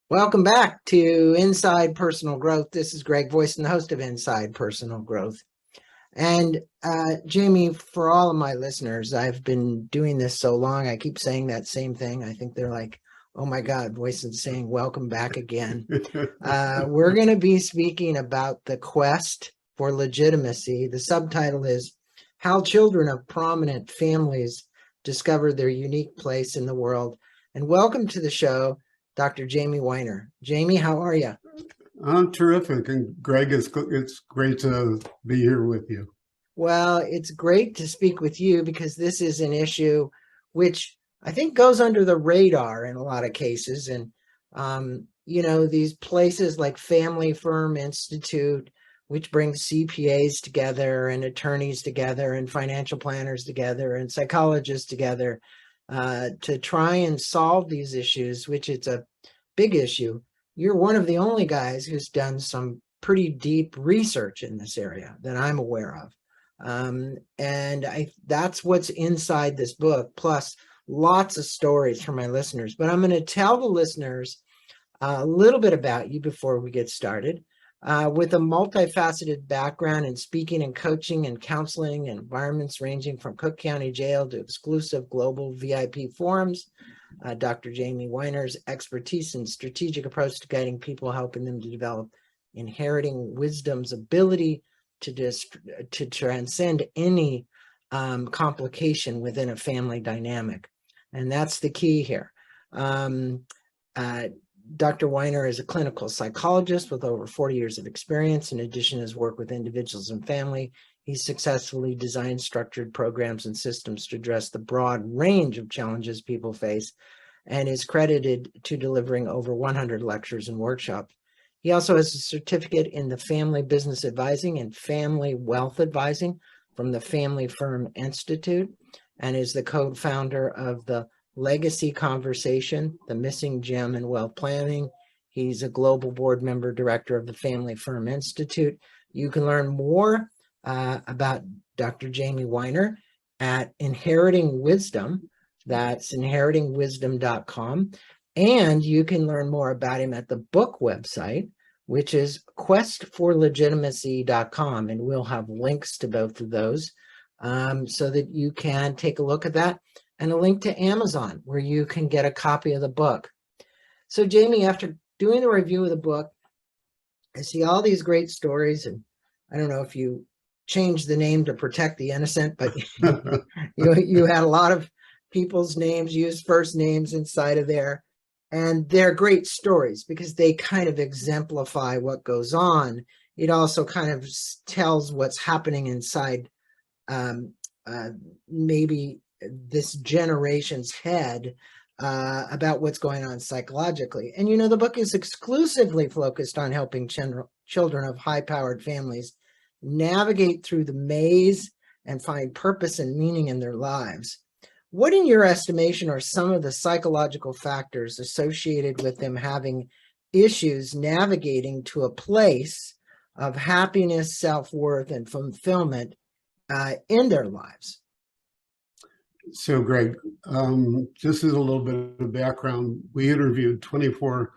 Welcome back to Inside Personal Growth. This is Greg Voice, the host of Inside Personal Growth. And Jamie, for all of my listeners, I've been doing this so long, I keep saying that same thing. I think they're like, oh my God, Voice is saying, welcome back again. We're going to be speaking about the quest for legitimacy. The subtitle is How Children of Prominent Families Discover Their Unique Place in the World. And welcome to the show, Dr. Jamie Weiner. Jamie, how are you? I'm terrific. And Greg, it's great to be here with you. Well, it's great to speak with you because this is an issue which I think goes under the radar in a lot of cases. And, these places like Family Firm Institute, which brings CPAs together and attorneys together and financial planners together and psychologists together to try and solve these issues, which it's a big issue. You're one of the only guys who's done some pretty deep research in this area that I'm aware of. That's what's inside this book, plus lots of stories from my listeners. But I'm going to tell the listeners a little bit about you before we get started. With a multifaceted background in speaking and coaching and counseling in environments ranging from Cook County Jail to exclusive global VIP forums, Dr. Jamie Weiner's expertise and strategic approach to guiding people, helping them to develop inheriting wisdom's ability to transcend any complication within a family dynamic. And that's the key here. Dr. Weiner is a clinical psychologist with over 40 years of experience. In addition to his work with individuals and family, he's successfully designed structured programs and systems to address the broad range of challenges people face and is credited to delivering over 100 lectures and workshops. He also has a certificate in the family business advising and family wealth advising from the Family Firm Institute and is the co-founder of the Legacy Conversation, the Missing Gem in Wealth Planning. He's a global board member director of the Family Firm Institute. You can learn more about Dr. Jamie Weiner at Inheriting Wisdom. That's inheritingwisdom.com. And you can learn more about him at the book website, which is questforlegitimacy.com. And we'll have links to both of those so that you can take a look at that, and a link to Amazon where you can get a copy of the book. So Jamie, after doing the review of the book, I see all these great stories, and I don't know if you changed the name to protect the innocent, but you had a lot of people's names, used first names inside of there. And they're great stories because they kind of exemplify what goes on. It also kind of tells what's happening inside maybe this generation's head about what's going on psychologically. And the book is exclusively focused on helping children of high-powered families navigate through the maze and find purpose and meaning in their lives. What, in your estimation, are some of the psychological factors associated with them having issues navigating to a place of happiness, self-worth, and fulfillment in their lives? So, Greg, just as a little bit of background, we interviewed 24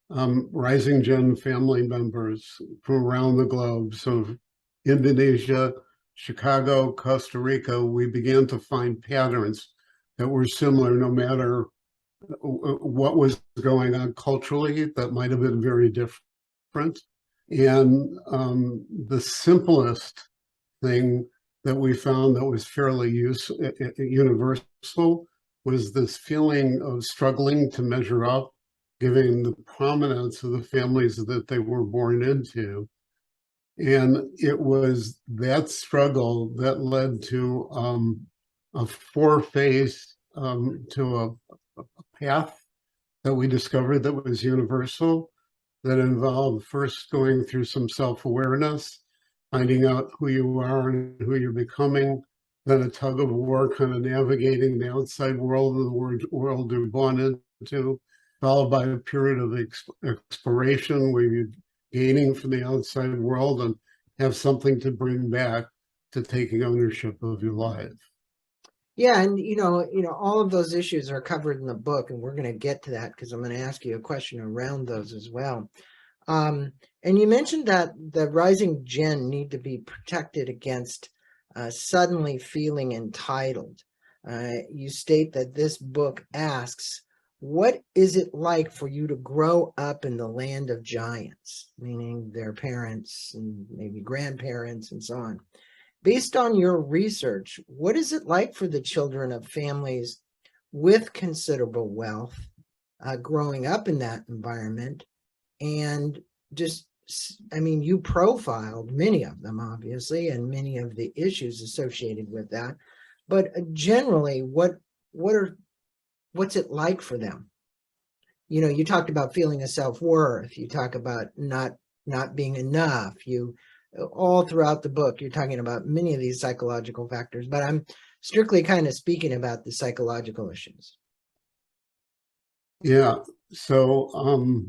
Rising Gen family members from around the globe. So Indonesia, Chicago, Costa Rica, we began to find patterns that were similar no matter what was going on culturally. That might have been very different. And the simplest thing that we found that was fairly universal was this feeling of struggling to measure up, given the prominence of the families that they were born into. And it was that struggle that led to a four-phase to a path that we discovered that was universal, that involved first going through some self-awareness, finding out who you are and who you're becoming, then a tug of war kind of navigating the outside world and the world you're born into, followed by a period of exploration where you're gaining from the outside world and have something to bring back to taking ownership of your life. Yeah, and all of those issues are covered in the book, and we're going to get to that because I'm going to ask you a question around those as well. And you mentioned that the rising gen need to be protected against suddenly feeling entitled. You state that this book asks, what is it like for you to grow up in the land of giants, meaning their parents and maybe grandparents and so on? Based on your research, what is it like for the children of families with considerable wealth growing up in that environment? And just, I mean, you profiled many of them, obviously, and many of the issues associated with that. But generally, what's it like for them? You talked about feeling a self-worth. You talk about not being enough. You all throughout the book, you're talking about many of these psychological factors, but I'm strictly kind of speaking about the psychological issues. Yeah. So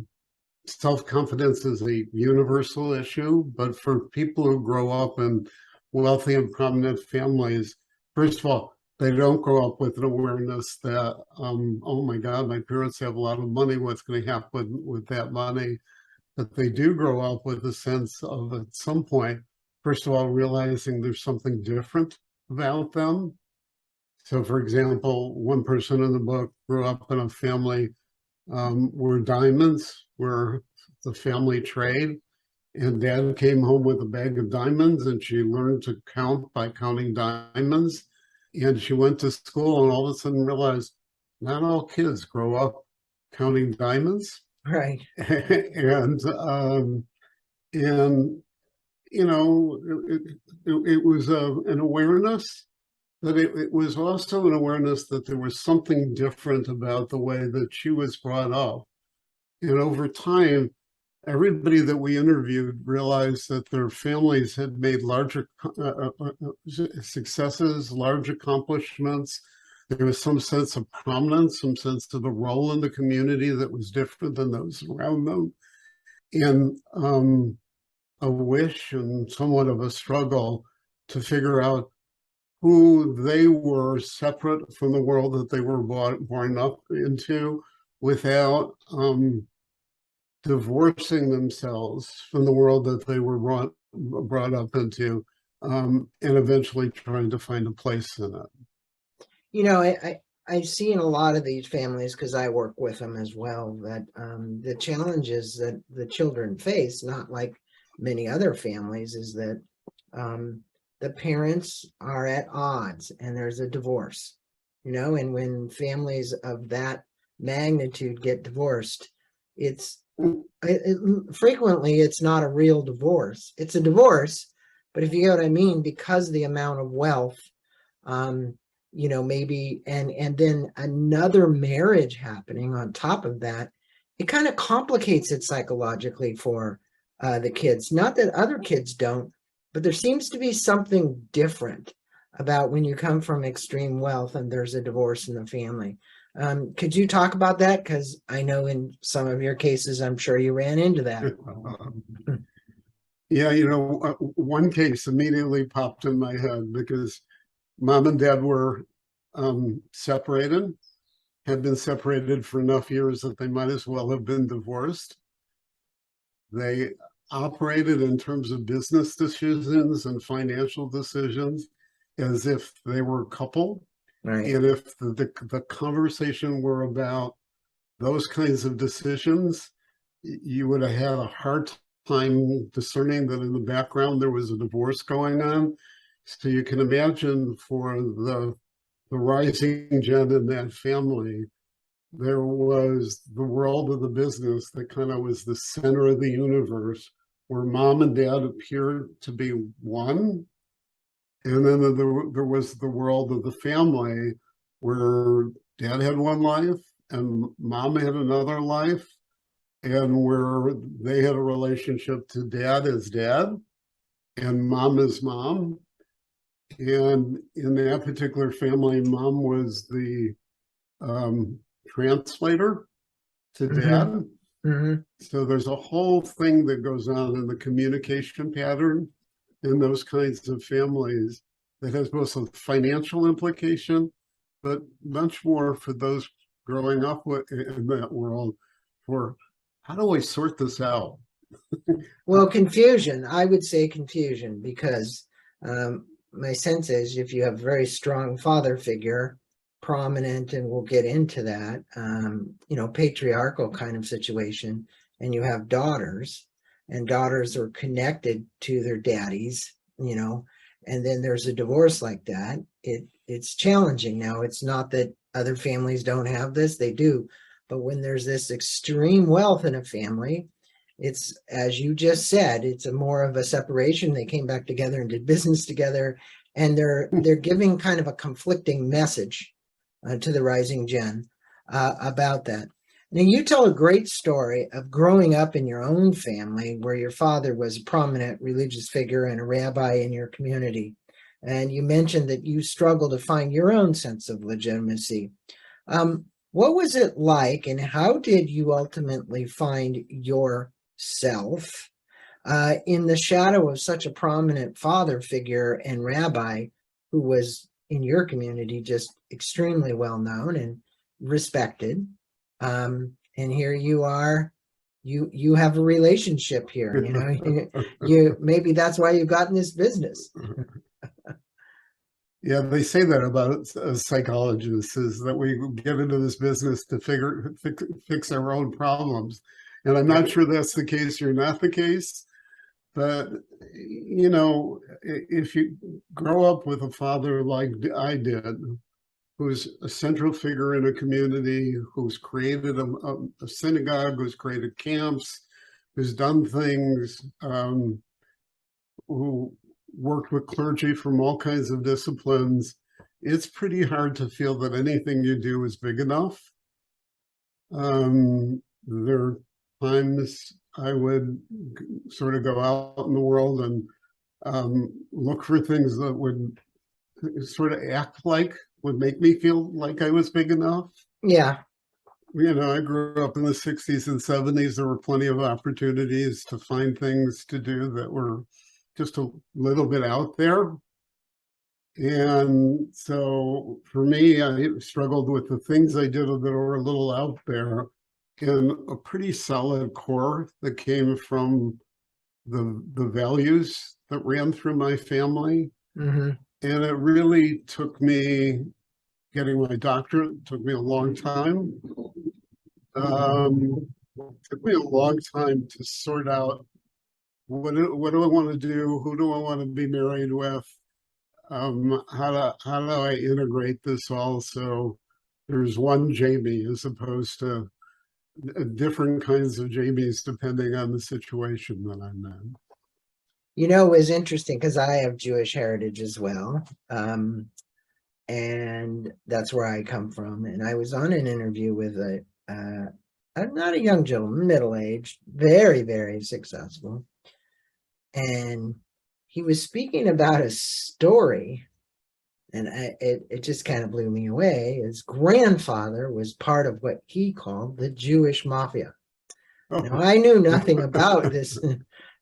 self-confidence is a universal issue, but for people who grow up in wealthy and prominent families, first of all, they don't grow up with an awareness that, oh my God, my parents have a lot of money. What's going to happen with that money? But they do grow up with a sense of, at some point, first of all, realizing there's something different about them. So, for example, one person in the book grew up in a family where diamonds were the family trade. And dad came home with a bag of diamonds, and she learned to count by counting diamonds. And she went to school and all of a sudden realized not all kids grow up counting diamonds. Right. And and you know, it was an awareness, but it was also an awareness that there was something different about the way that she was brought up. And over time, everybody that we interviewed realized that their families had made larger successes, large accomplishments. There was some sense of prominence, some sense of a role in the community that was different than those around them. And a wish and somewhat of a struggle to figure out who they were separate from the world that they were born up into without divorcing themselves from the world that they were brought up into, and eventually trying to find a place in it. I see in a lot of these families, because I work with them as well, that the challenges that the children face, not like many other families, is that the parents are at odds and there's a divorce, and when families of that magnitude get divorced, frequently it's not a real divorce. It's a divorce, but if you know what I mean, because of the amount of wealth, maybe, and then another marriage happening on top of that, it kind of complicates it psychologically for the kids. Not that other kids don't, but there seems to be something different about when you come from extreme wealth and there's a divorce in the family. Could you talk about that? Because I know in some of your cases, I'm sure you ran into that. Yeah, one case immediately popped in my head because mom and dad were separated, had been separated for enough years that they might as well have been divorced. They operated in terms of business decisions and financial decisions as if they were a couple. Right. And if the conversation were about those kinds of decisions, you would have had a hard time discerning that in the background there was a divorce going on. So you can imagine for the rising gen in that family, there was the world of the business that kind of was the center of the universe, where mom and dad appeared to be one. And then there was the world of the family where dad had one life and mom had another life, and where they had a relationship to dad as dad and mom as mom. And in that particular family, mom was the translator to dad. Mm-hmm. So there's a whole thing that goes on in the communication pattern in those kinds of families that has both a financial implication, but much more for those growing up in that world for how do I sort this out? Well, confusion, I would say confusion, because my sense is if you have a very strong father figure, prominent, and we'll get into that, patriarchal kind of situation, and you have daughters, and daughters are connected to their daddies, and then there's a divorce like that, it's challenging. Now, it's not that other families don't have this, they do, but when there's this extreme wealth in a family, it's, as you just said, it's a more of a separation. They came back together and did business together, and they're giving kind of a conflicting message to the rising gen about that. Now, you tell a great story of growing up in your own family where your father was a prominent religious figure and a rabbi in your community. And you mentioned that you struggled to find your own sense of legitimacy. What was it like, and how did you ultimately find yourself in the shadow of such a prominent father figure and rabbi who was in your community just extremely well known and respected? And here you are, you have a relationship here, you maybe that's why you got in this business. Yeah, they say that about psychologists, is that we get into this business to fix our own problems. And I'm not sure that's the case or not the case. But, if you grow up with a father like I did, who's a central figure in a community, who's created a synagogue, who's created camps, who's done things, who worked with clergy from all kinds of disciplines, it's pretty hard to feel that anything you do is big enough. There are times I would sort of go out in the world and look for things that would sort of act like, would make me feel like I was big enough. Yeah. I grew up in the 60s and 70s. There were plenty of opportunities to find things to do that were just a little bit out there. And so for me, I struggled with the things I did that were a little out there and a pretty solid core that came from the values that ran through my family. Mm-hmm. And it really took me, getting my doctorate took me a long time. Took me a long time to sort out what do I want to do? Who do I want to be married with? How do I integrate this all so there's one Jamie as opposed to different kinds of Jamies depending on the situation that I'm in. It was interesting because I have Jewish heritage as well. And that's where I come from. And I was on an interview with not a young gentleman, middle-aged, very, very successful. And he was speaking about a story, and it just kind of blew me away. His grandfather was part of what he called the Jewish mafia. Now, I knew nothing about this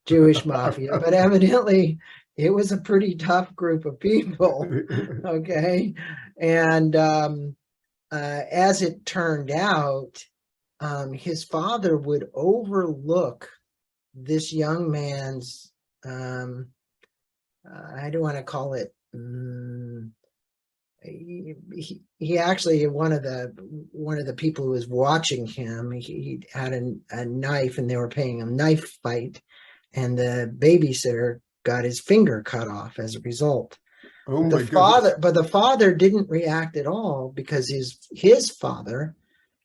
Jewish mafia, but evidently it was a pretty tough group of people. Okay. And as it turned out, his father would overlook this young man's, I don't want to call it, he actually, one of the people who was watching him, he had a knife and they were playing a knife fight, and the babysitter got his finger cut off as a result. Oh my But the father didn't react at all because his father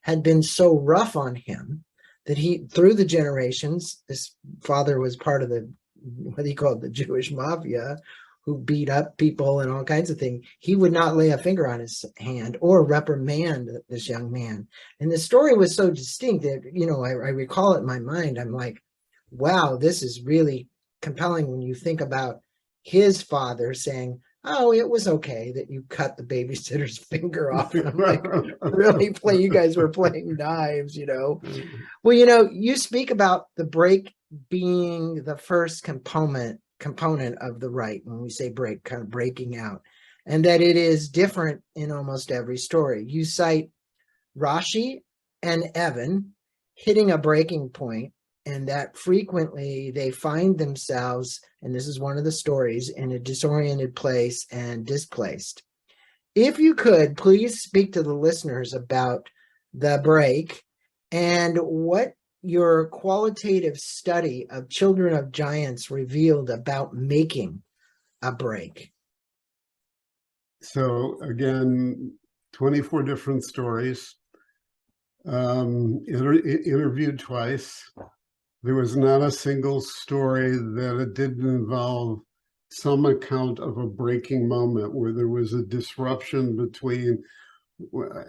had been so rough on him that through the generations, this father was part of what he called the Jewish mafia, who beat up people and all kinds of things. He would not lay a finger on his hand or reprimand this young man. And the story was so distinct that, I recall it in my mind. I'm like, wow, this is really compelling when you think about his father saying, oh, it was okay that you cut the babysitter's finger off. And I'm like, really? You guys were playing knives, Well, you speak about the break being the first component component of the right when we say break, kind of breaking out, and that it is different in almost every story. You cite Rashi and Evan hitting a breaking point, and that frequently they find themselves, and this is one of the stories, in a disoriented place and displaced. If you could, please speak to the listeners about the break and what your qualitative study of Children of Giants revealed about making a break. So again, 24 different stories, interviewed twice. There was not a single story that it didn't involve some account of a breaking moment where there was a disruption between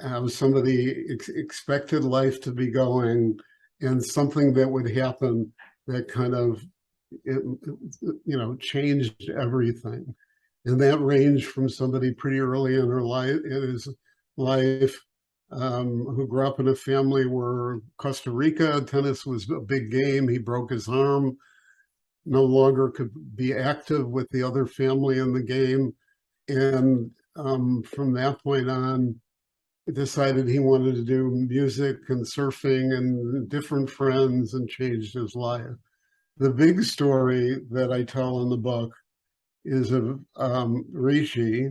how somebody expected life to be going and something that would happen that kind of, changed everything. And that ranged from somebody pretty early in his life, who grew up in a family where Costa Rica, tennis was a big game. He broke his arm, no longer could be active with the other family in the game. And from that point on, decided he wanted to do music and surfing and different friends and changed his life. The big story that I tell in the book is of Rishi.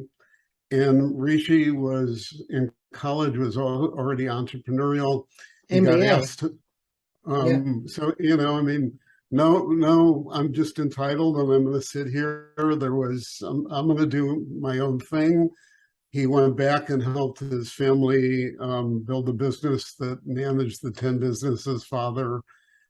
And Rishi was in college, was already entrepreneurial. He got MBA. asked to, so, no, I'm just entitled and I'm going to sit here. I'm going to do my own thing. He went back and helped his family build a business that managed the 10 businesses father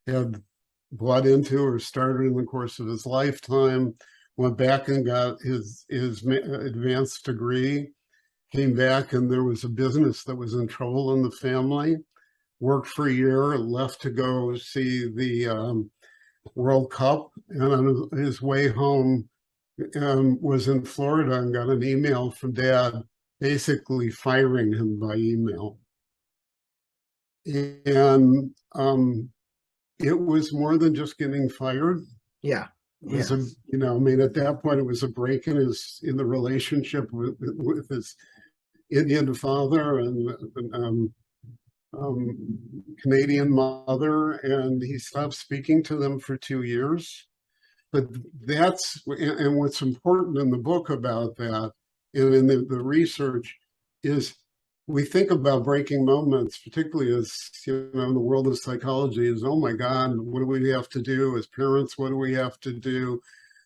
had bought into or started in the course of his lifetime. Went back and got his advanced degree, came back and there was a business that was in trouble in the family, worked for a year, left to go see the World Cup, and on his way home was in Florida and got an email from Dad basically firing him by email. And it was more than just getting fired. Yeah. It was at that point, it was a break in the relationship with his Indian father and Canadian mother, and he stopped speaking to them for 2 years. But and what's important in the book about that, and in the research, is we think about breaking moments, particularly as, in the world of psychology, is, oh my God, what do we have to do as parents? What do we have to do?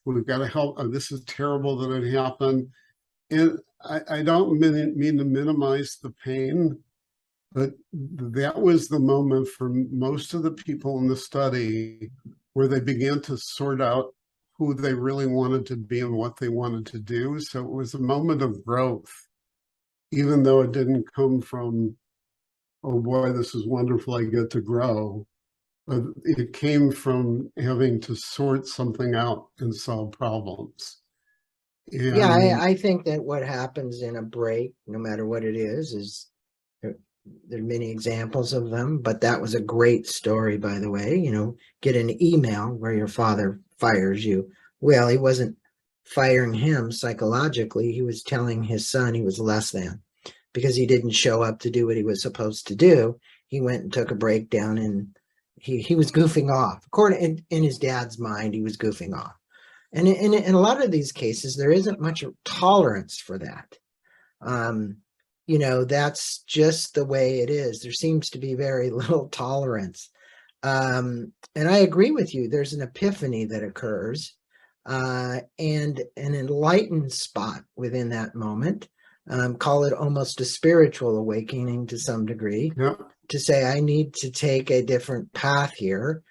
We've got to help. Oh, this is terrible that it happened. And I don't mean to minimize the pain, but that was the moment for most of the people in the study where they began to sort out who they really wanted to be and what they wanted to do. So it was a moment of growth, even though it didn't come from, oh boy, this is wonderful, I get to grow. But it came from having to sort something out and solve problems. And Yeah, I think that what happens in a break, no matter what it is there are many examples of them, but that was a great story, by the way. Get an email where your father fires you. Well, he wasn't firing him psychologically. He was telling his son he was less than because he didn't show up to do what he was supposed to do. He went and took a break down and he was goofing off. According in his dad's mind, he was goofing off. And in a lot of these cases, there isn't much tolerance for that. That's just the way it is. There seems to be very little tolerance. And I agree with you. There's an epiphany that occurs and an enlightened spot within that moment. Call it almost a spiritual awakening to some degree, to say, I need to take a different path here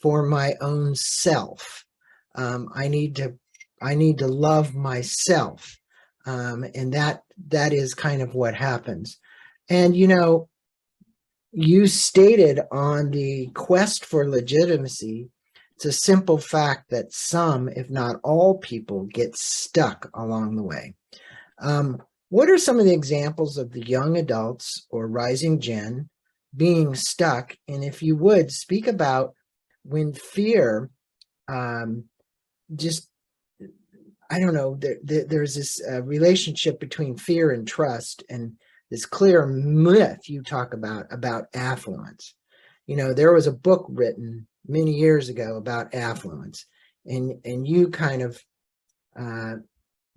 for my own self. I need to love myself. And that is kind of what happens. And, you stated on the quest for legitimacy, it's a simple fact that some, if not all people, get stuck along the way. What are some of the examples of the young adults or rising gen being stuck? And if you would speak about when fear just I don't know, there's this relationship between fear and trust, and this clear myth you talk about affluence. There was a book written many years ago about affluence, and you kind of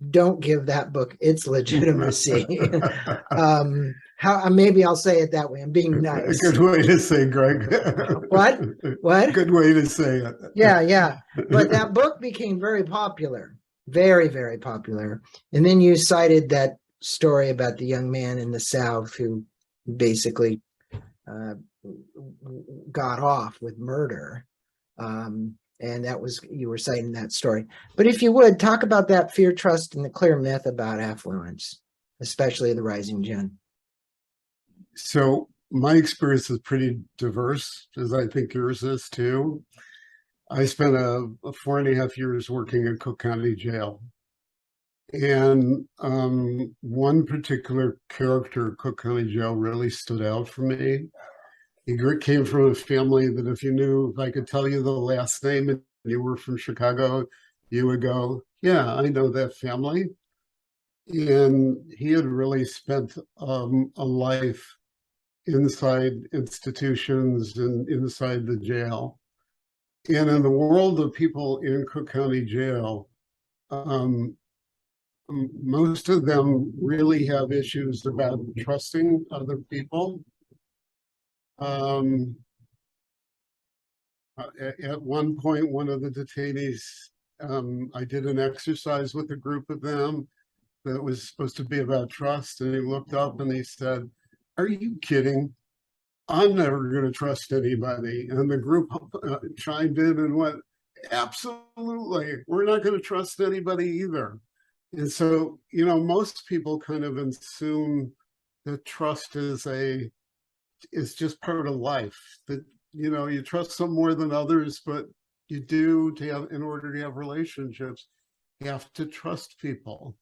don't give that book its legitimacy. How maybe I'll say it that way. I'm being nice. A good way to say, Greg. What? Good way to say it. Yeah. But that book became very popular, very, very popular. And then you cited that story about the young man in the South who basically got off with murder. And you were citing that story. But if you would, talk about that fear, trust, and the clear myth about affluence, especially the rising gen. So my experience is pretty diverse, as I think yours is too. I spent a 4.5 years working in Cook County Jail. And one particular character at Cook County Jail really stood out for me. He came from a family that if I could tell you the last name and you were from Chicago, you would go, yeah, I know that family. And he had really spent a life inside institutions and inside the jail. And in the world of people in Cook County Jail, most of them really have issues about trusting other people. At one point, one of the detainees, I did an exercise with a group of them that was supposed to be about trust, and he looked up and he said, "Are you kidding? I'm never going to trust anybody." And the group chimed in and went, "Absolutely, we're not going to trust anybody either." And so, most people kind of assume that trust is just part of life, that you trust some more than others, but you do in order to have relationships, you have to trust people.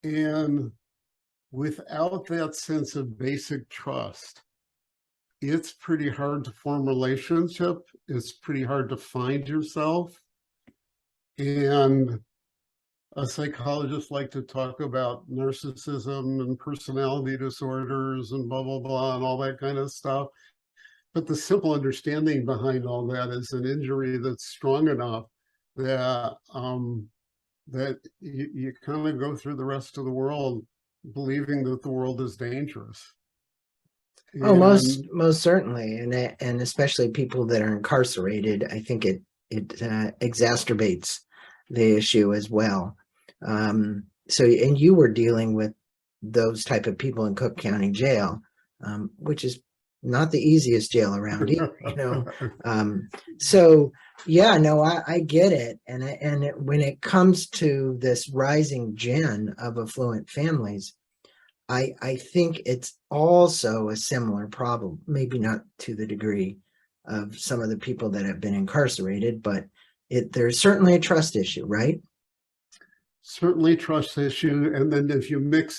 And without that sense of basic trust, it's pretty hard to form relationship. It's pretty hard to find yourself. And psychologists like to talk about narcissism and personality disorders and blah, blah, blah, and all that kind of stuff. But the simple understanding behind all that is an injury that's strong enough that that you kind of go through the rest of the world believing that the world is dangerous. Oh, most certainly, and especially people that are incarcerated. I think it exacerbates the issue as well. So, and you were dealing with those type of people in Cook County Jail, which is not the easiest jail around either, So yeah, no, I get it. And when it comes to this rising gen of affluent families, I think it's also a similar problem, maybe not to the degree of some of the people that have been incarcerated, but there's certainly a trust issue, right? Certainly trust issue. And then if you mix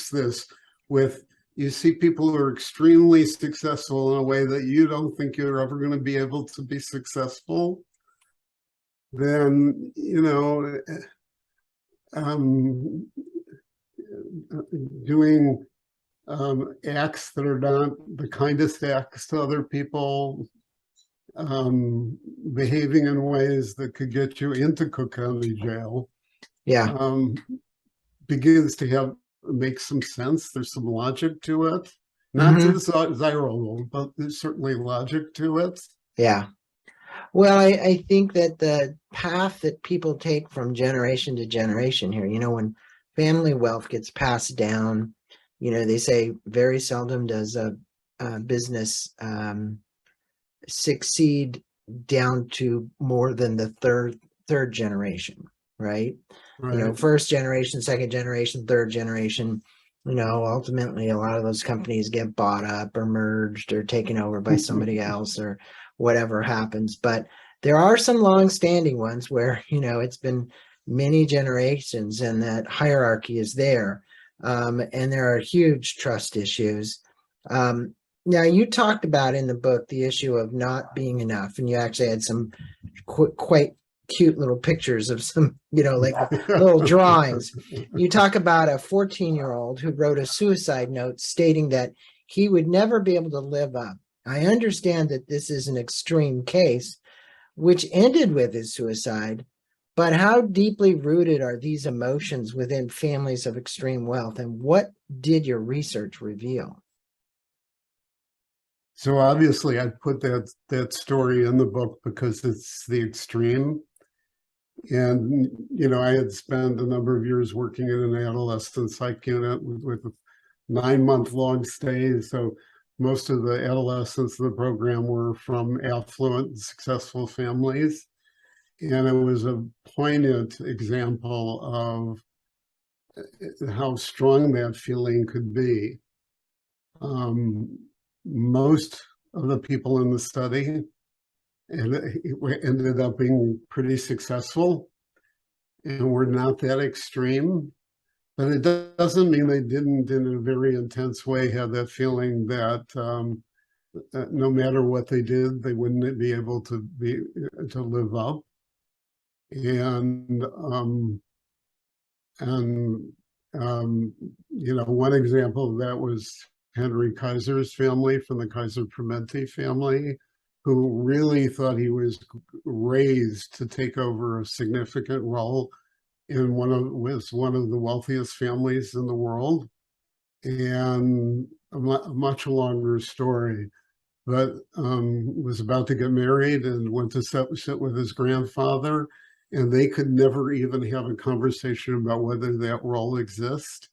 this with, you see people who are extremely successful in a way that you don't think you're ever going to be able to be successful, then, doing acts that are not the kindest acts to other people, behaving in ways that could get you into Cook County Jail, begins to make some sense. There's some logic to it. Not desirable, but there's certainly logic to it. Yeah. Well, I think that the path that people take from generation to generation here, when family wealth gets passed down, they say very seldom does a business succeed down to more than the third generation, right? First generation, second generation, third generation, ultimately a lot of those companies get bought up or merged or taken over by somebody else or whatever happens. But there are some long-standing ones where, it's been many generations and that hierarchy is there. And there are huge trust issues. Now, you talked about in the book the issue of not being enough, and you actually had some quite cute little pictures of some, like little drawings. You talk about a 14-year-old who wrote a suicide note stating that he would never be able to live up. I understand that this is an extreme case, which ended with his suicide, but how deeply rooted are these emotions within families of extreme wealth, and what did your research reveal? So obviously I put that story in the book because it's the extreme. And, I had spent a number of years working in an adolescent psych unit with 9-month-long stays. So most of the adolescents in the program were from affluent, successful families. And it was a poignant example of how strong that feeling could be. Most of the people in the study ended up being pretty successful and were not that extreme. But it doesn't mean they didn't, in a very intense way, have that feeling that no matter what they did, they wouldn't be able to live up. And one example of that was Henry Kaiser's family, from the Kaiser Permanente family, who really thought he was raised to take over a significant role in one of the wealthiest families in the world. And a much longer story, but was about to get married and went to sit with his grandfather, and they could never even have a conversation about whether that role exists.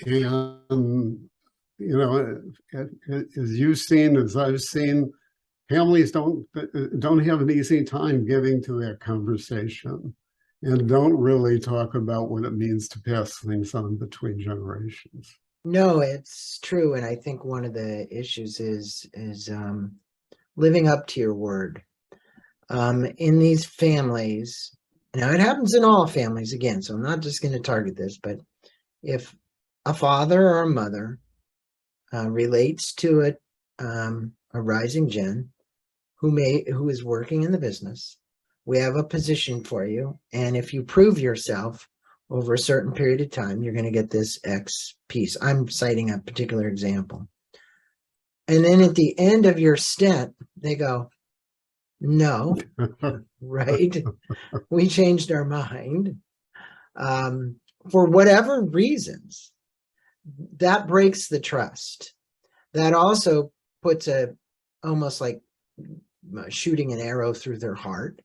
And as you've seen, as I've seen, families don't have an easy time getting to that conversation, and don't really talk about what it means to pass things on between generations. No, it's true. And I think one of the issues is living up to your word. In these families, now it happens in all families again, so I'm not just going to target this, but if a father or a mother relates to a rising gen who is working in the business, we have a position for you, and if you prove yourself over a certain period of time, you're going to get this X piece. I'm citing a particular example. And then at the end of your stint, they go, no, right? We changed our mind. For whatever reasons, that breaks the trust. That also puts almost like shooting an arrow through their heart,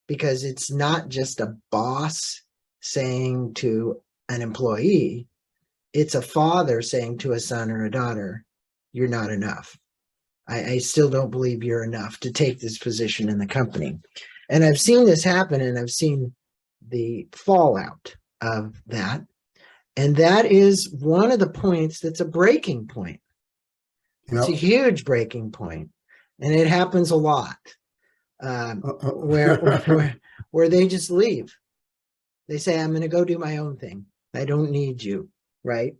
because it's not just a boss saying to an employee, it's a father saying to a son or a daughter, you're not enough. I still don't believe you're enough to take this position in the company. And I've seen this happen, and I've seen the fallout of that. And that is one of the points that's a breaking point. It's a huge breaking point. And it happens a lot where they just leave. They say, I'm going to go do my own thing. I don't need you, right?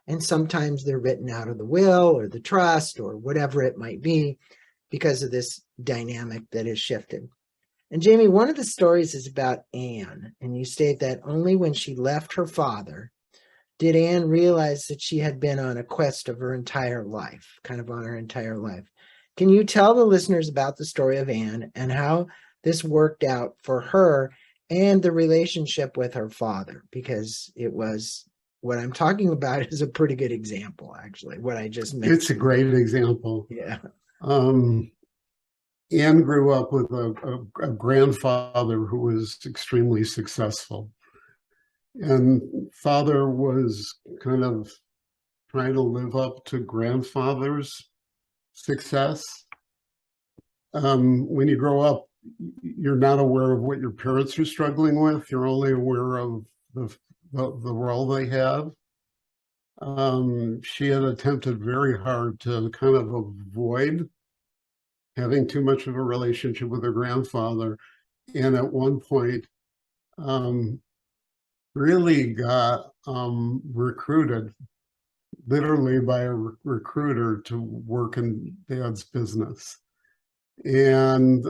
And sometimes they're written out of the will or the trust or whatever it might be because of this dynamic that has shifted. And Jamie, one of the stories is about Anne, and you state that only when she left her father did Anne realize that she had been on a quest of her entire life, kind of on her entire life. Can you tell the listeners about the story of Anne and how this worked out for her and the relationship with her father? Because it was, what I'm talking about is a pretty good example, actually, what I just mentioned. It's a great example. Yeah. Anne grew up with a grandfather who was extremely successful. And father was kind of trying to live up to grandfather's success. When you grow up, you're not aware of what your parents are struggling with. You're only aware of the role they have. She had attempted very hard to kind of avoid having too much of a relationship with her grandfather. And at one point, really got recruited, literally by a recruiter, to work in Dad's business. And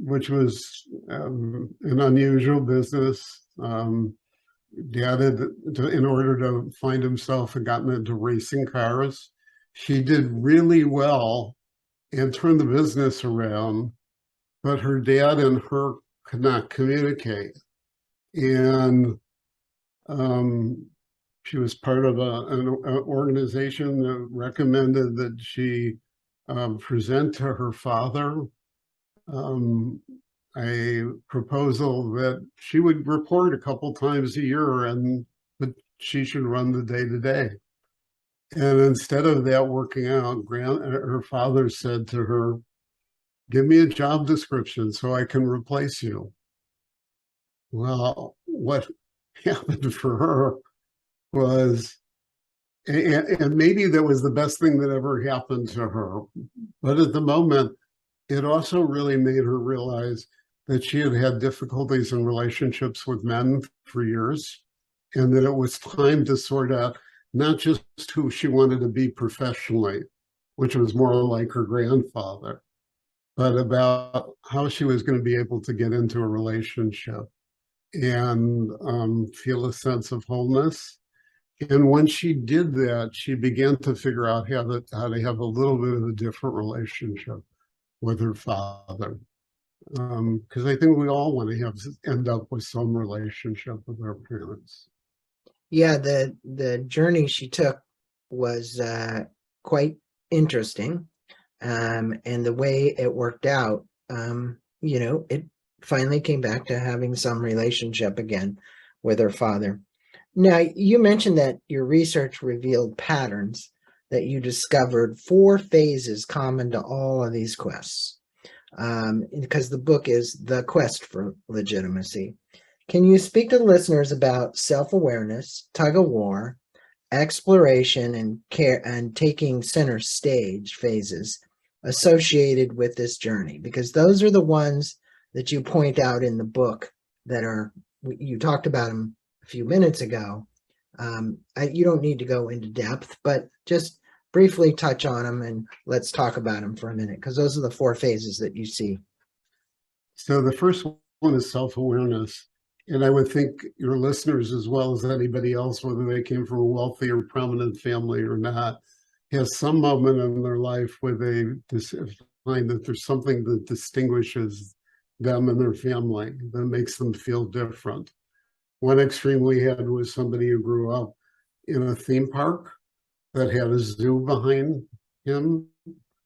which was an unusual business. Dad had, in order to find himself, had gotten into racing cars. She did really well and turned the business around, but her dad and her could not communicate. And she was part of an organization that recommended that she present to her father a proposal that she would report a couple times a year, and but she should run the day-to-day. And instead of that working out, her father said to her, "Give me a job description so I can replace you." Well, what happened for her was, and maybe that was the best thing that ever happened to her, but at the moment, it also really made her realize that she had had difficulties in relationships with men for years, and that it was time to sort out not just who she wanted to be professionally, which was more like her grandfather, but about how she was going to be able to get into a relationship and feel a sense of wholeness. And when she did that, she began to figure out how to have a little bit of a different relationship with her father. Because I think we all want to end up with some relationship with our parents. Yeah, the journey she took was quite interesting, and the way it worked out, it finally came back to having some relationship again with her father. Now, you mentioned that your research revealed patterns, that you discovered 4 phases common to all of these quests, because the book is The Quest for Legitimacy. Can you speak to the listeners about self-awareness, tug-of-war, exploration, and care, and taking center stage phases associated with this journey? Because those are the ones that you point out in the book that are, you talked about them a few minutes ago. You don't need to go into depth, but just briefly touch on them and let's talk about them for a minute, because those are the 4 phases that you see. So the first one is self-awareness. And I would think your listeners, as well as anybody else, whether they came from a wealthy or prominent family or not, has some moment in their life where they find that there's something that distinguishes them and their family, that makes them feel different. One extreme we had was somebody who grew up in a theme park that had a zoo behind him.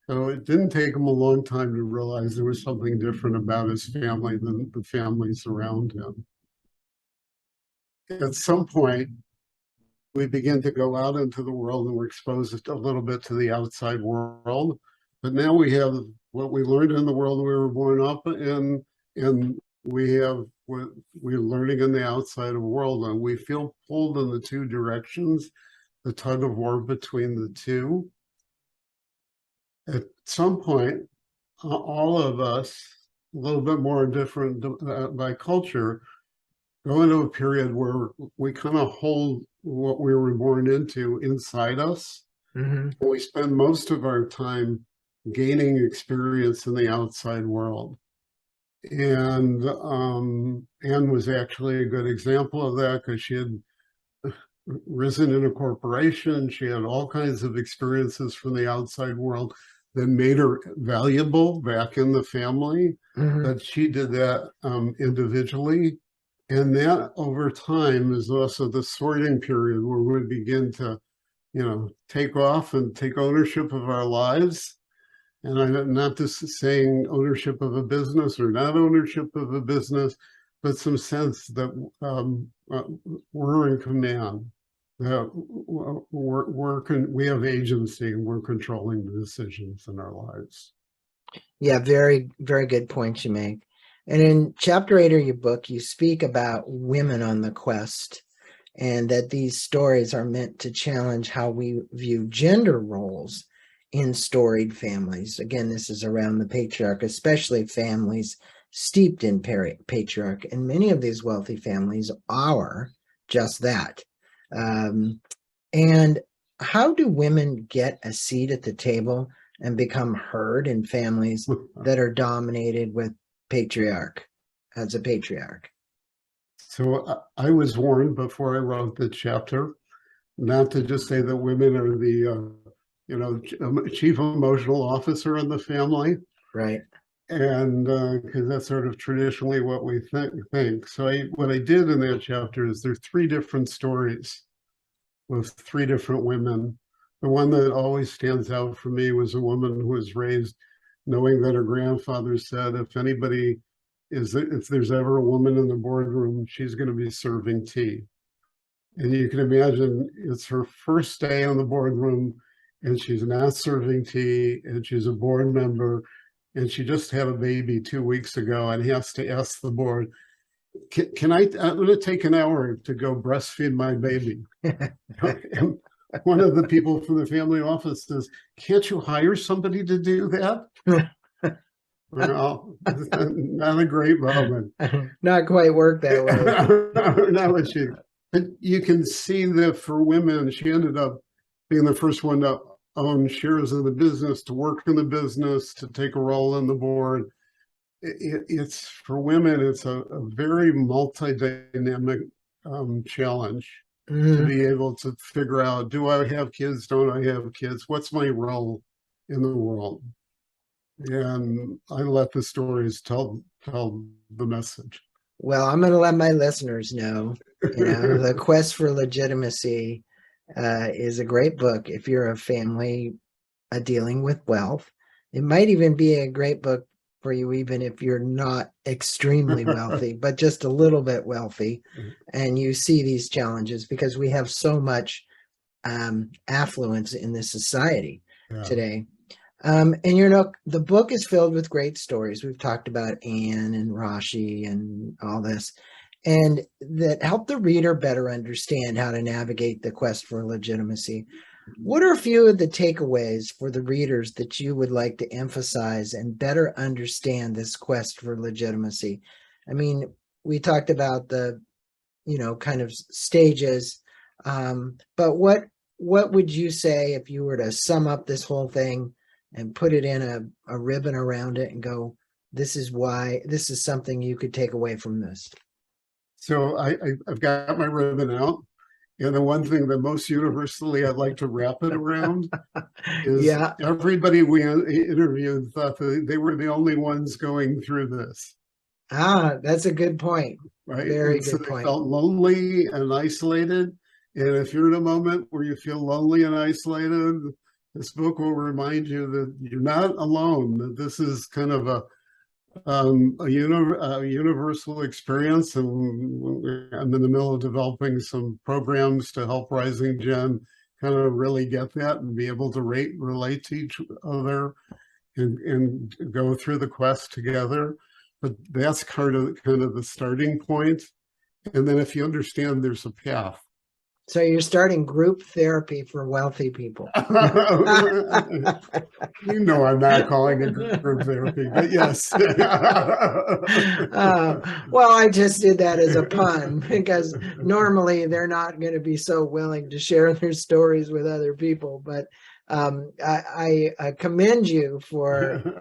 So it didn't take him a long time to realize there was something different about his family than the families around him. At some point, we begin to go out into the world and we're exposed a little bit to the outside world. But now we have what we learned in the world we were born up in, and we have what we're learning in the outside world, and we feel pulled in the 2 directions, the tug of war between the 2. At some point, all of us, a little bit more different by culture, go into a period where we kind of hold what we were born into inside us. Mm-hmm. And we spend most of our time gaining experience in the outside world. And Anne was actually a good example of that, because she had risen in a corporation. She had all kinds of experiences from the outside world that made her valuable back in the family. Mm-hmm. But she did that individually. And that over time is also the sorting period where we begin to, take off and take ownership of our lives. And I'm not just saying ownership of a business or not ownership of a business, but some sense that we're in command, that we have agency and we're controlling the decisions in our lives. Yeah, very, very good points you make. And in chapter 8 of your book, you speak about women on the quest, and that these stories are meant to challenge how we view gender roles in storied families. Again, this is around the patriarch, especially families steeped in patriarch. And many of these wealthy families are just that. And how do women get a seat at the table and become heard in families that are dominated with patriarch, as a patriarch? So I was warned before I wrote the chapter not to just say that women are the chief emotional officer in the family, Right. and because that's sort of traditionally what we think. So what I did in that chapter is there's three different stories with three different women. The one that always stands out for me was a woman who was raised knowing that her grandfather said, if there's ever a woman in the boardroom, she's going to be serving tea. And you can imagine it's her first day in the boardroom and she's not serving tea and she's a board member and she just had a baby 2 weeks ago and has to ask the board, I'm going to take an hour to go breastfeed my baby. And one of the people from the family office says, can't you hire somebody to do that? Well, not a great moment. Not quite work that way. Not what she, but you can see that for women, she ended up being the first one to own shares in the business, to work in the business, to take a role on the board. It's for women, it's a very multi-dynamic challenge to be able to figure out, do I have kids? Don't I have kids? What's my role in the world? And I let the stories tell the message. Well, I'm going to let my listeners know, The Quest for Legitimacy is a great book if you're a family dealing with wealth. It might even be a great book for you, even if you're not extremely wealthy, but just a little bit wealthy, and you see these challenges, because we have so much affluence in this society today. And the book is filled with great stories. We've talked about Anne and Rashi and all this, and that help the reader better understand how to navigate the quest for legitimacy. What are a few of the takeaways for the readers that you would like to emphasize and better understand this quest for legitimacy? I mean, we talked about the, kind of stages, but what would you say if you were to sum up this whole thing and put it in a ribbon around it and go, this is something you could take away from this? So I've got my ribbon out. And the one thing that most universally I'd like to wrap it around is everybody we interviewed thought that they were the only ones going through this. That's a good point. Right. Very and good so point. They felt lonely and isolated. And if you're in a moment where you feel lonely and isolated, this book will remind you that you're not alone, that this is kind of a universal experience, and I'm in the middle of developing some programs to help Rising Gen kind of really get that and be able to relate to each other and go through the quest together. But that's kind of the starting point. And then if you understand there's a path. So you're starting group therapy for wealthy people. I'm not calling it group therapy, but yes. Well, I just did that as a pun, because normally they're not going to be so willing to share their stories with other people. But I commend you for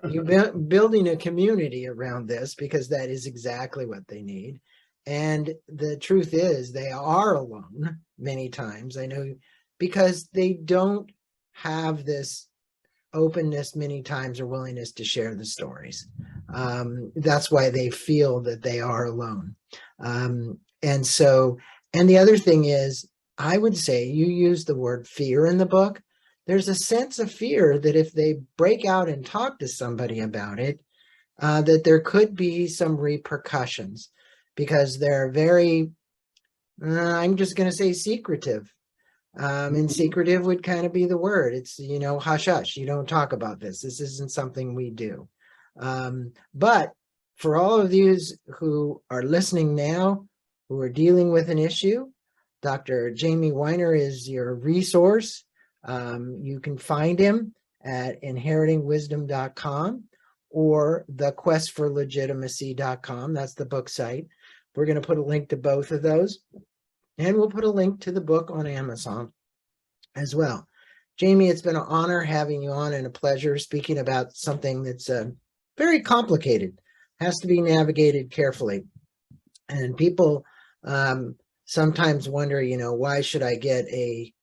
building a community around this, because that is exactly what they need. And the truth is, they are alone many times, I know, because they don't have this openness many times or willingness to share the stories. That's why they feel that they are alone. And the other thing is, I would say, you use the word fear in the book. There's a sense of fear that if they break out and talk to somebody about it, that there could be some repercussions, because they're very, I'm just going to say, secretive. And secretive would kind of be the word. It's, hush, hush. You don't talk about this. This isn't something we do. But for all of these who are listening now, who are dealing with an issue, Dr. Jamie Weiner is your resource. You can find him at inheritingwisdom.com or thequestforlegitimacy.com. That's the book site. We're going to put a link to both of those, and we'll put a link to the book on Amazon as well. Jamie, it's been an honor having you on, and a pleasure speaking about something that's very complicated, has to be navigated carefully. And people sometimes wonder, why should I get a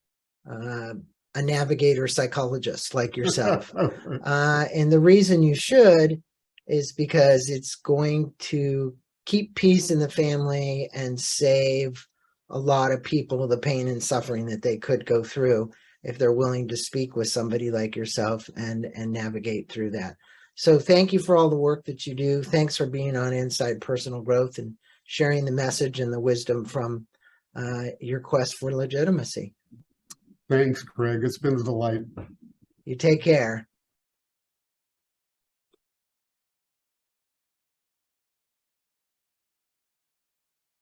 navigator psychologist like yourself? And the reason you should is because it's going to keep peace in the family and save a lot of people the pain and suffering that they could go through if they're willing to speak with somebody like yourself and navigate through that. So thank you for all the work that you do. Thanks for being on Inside Personal Growth and sharing the message and the wisdom from your quest for legitimacy. Thanks, Greg. It's been a delight. You take care.